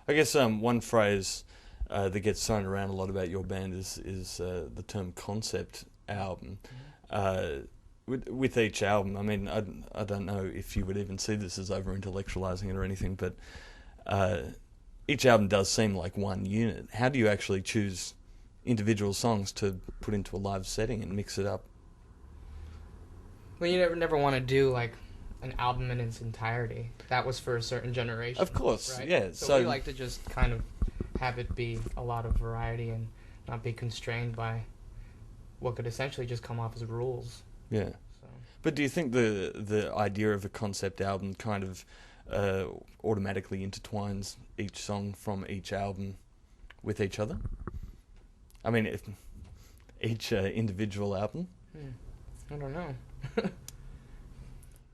I guess one phrase that gets thrown around a lot about your band is the term concept album. With each album, I mean, I don't know if you would even see this as over-intellectualizing it or anything, but each album does seem like one unit. How do you actually choose individual songs to put into a live setting and mix it up? Well, you never want to do like an album in its entirety. That was for a certain generation. Of course, right? yeah. So we like to just kind of have it be a lot of variety and not be constrained by what could essentially just come off as rules. Yeah. So. But do you think the idea of a concept album kind of automatically intertwines each song from each album with each other? I mean, each individual album? I don't know.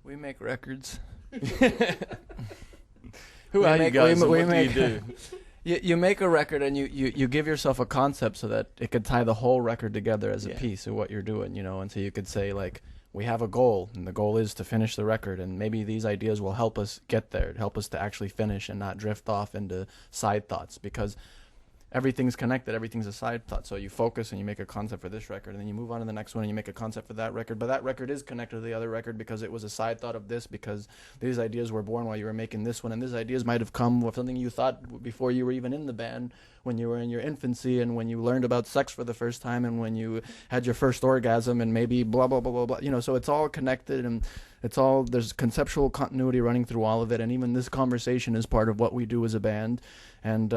We make records. Who are you guys and what do you do? You make a record and you give yourself a concept so that it could tie the whole record together as a piece of what you're doing, and so you could say, like, we have a goal, and the goal is to finish the record, and maybe these ideas will help us get there, help us to actually finish and not drift off into side thoughts, because everything's connected, everything's a side thought. So you focus and you make a concept for this record, and then you move on to the next one and you make a concept for that record, but that record is connected to the other record because it was a side thought of this, because these ideas were born while you were making this one, and these ideas might have come with something you thought before you were even in the band, when you were in your infancy, and when you learned about sex for the first time, and when you had your first orgasm, and maybe blah blah blah blah blah, so it's all connected, and there's conceptual continuity running through all of it, and even this conversation is part of what we do as a band. And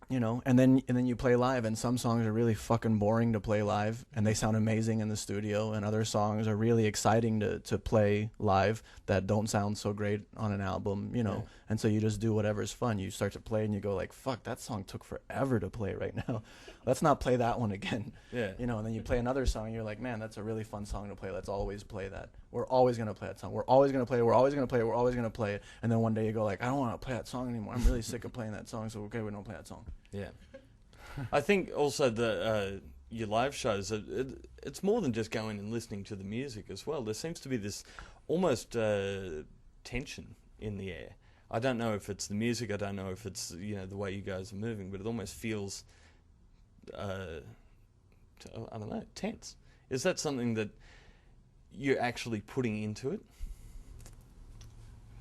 and then you play live, and some songs are really fucking boring to play live, and they sound amazing in the studio, and other songs are really exciting to play live that don't sound so great on an album, and so you just do whatever's fun. You start to play and you go like, fuck, that song took forever to play right now. Let's not play that one again. Yeah. And then you play another song and you're like, man, that's a really fun song to play. Let's always play that. We're always going to play that song. We're always going to play it. We're always going to play it. We're always going to play it. And then one day you go like, I don't want to play that song anymore. I'm really sick of playing that song. So okay, we don't play that song. Yeah. I think also your live shows, it's more than just going and listening to the music as well. There seems to be this almost tension in the air. I don't know if it's the music, I don't know if it's the way you guys are moving, but it almost feels I don't know, tense. Is that something that you're actually putting into it?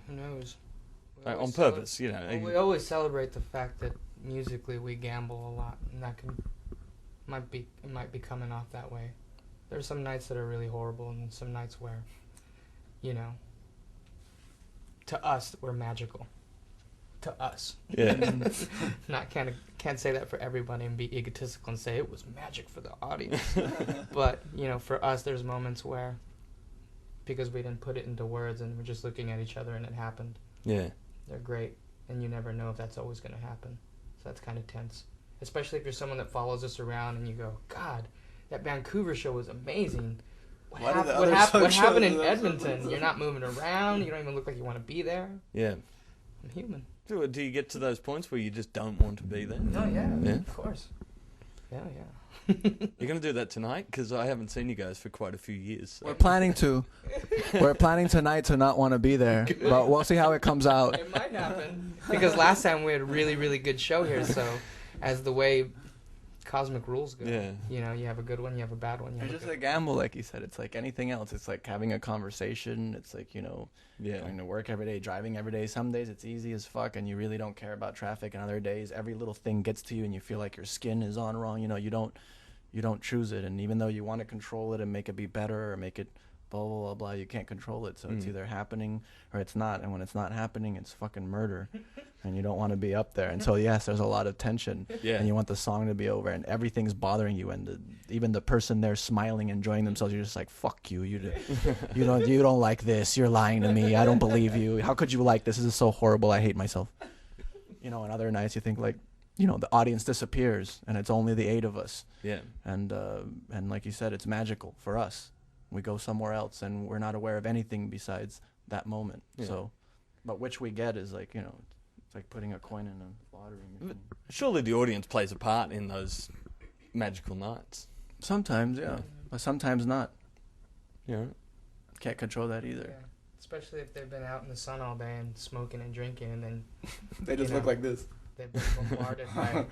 Who knows? On purpose, we always celebrate the fact that musically we gamble a lot, and that might be coming off that way. There's some nights that are really horrible, and some nights where, to us, we're magical. To us. Yeah. Can't say that for everybody and be egotistical and say it was magic for the audience. But, for us, there's moments where, because we didn't put it into words and we're just looking at each other and it happened. Yeah. They're great, and you never know if that's always going to happen. So that's kind of tense. Especially if you're someone that follows us around and you go, God, that Vancouver show was amazing. What happened in Edmonton? You're not moving around. You don't even look like you want to be there. Yeah. I'm human. Do you get to those points where you just don't want to be there? Oh, yeah. Of course. Yeah. You're going to do that tonight? Because I haven't seen you guys for quite a few years. So. We're planning to. We're planning tonight to not want to be there. But we'll see how it comes out. It might happen. Because last time we had a really, really good show here. So as the way cosmic rules go, you have a good one, you have a bad one. It's just a gamble, like you said. It's like anything else. It's like having a conversation. It's like, going to work every day, driving every day. Some days it's easy as fuck and you really don't care about traffic, and other days every little thing gets to you and you feel like your skin is on wrong. You don't choose it, and even though you want to control it and make it be better or make it blah blah blah blah, you can't control it. So it's either happening or it's not, and when it's not happening, it's fucking murder. And you don't want to be up there. And so yes, there's a lot of tension, and you want the song to be over, and everything's bothering you, and even the person there smiling, enjoying themselves, you're just like, fuck you, you don't like this, you're lying to me, I don't believe you, how could you like this is so horrible, I hate myself. And other nights you think like, the audience disappears and it's only the 8 of us. Yeah. And like you said, it's magical for us. We go somewhere else and we're not aware of anything besides that moment. Yeah. So, but which we get is like, it's like putting a coin in a lottery machine. Surely the audience plays a part in those magical nights. Sometimes, yeah. But sometimes not. Yeah. Can't control that either. Yeah. Especially if they've been out in the sun all day and smoking and drinking, and then they just look like this. They've been bombarded by,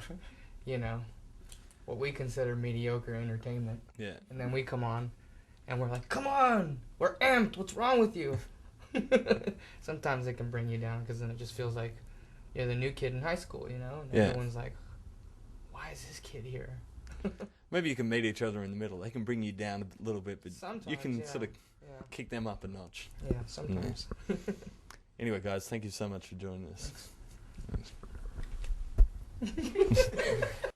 what we consider mediocre entertainment. Yeah. And then we come on, and we're like, come on, we're amped. What's wrong with you? Sometimes it can bring you down, because then it just feels like you're the new kid in high school, And everyone's like, why is this kid here? Maybe you can meet each other in the middle. They can bring you down a little bit, but sometimes, you can sort of kick them up a notch. Yeah, sometimes. Anyway, guys, thank you so much for joining us. Thanks.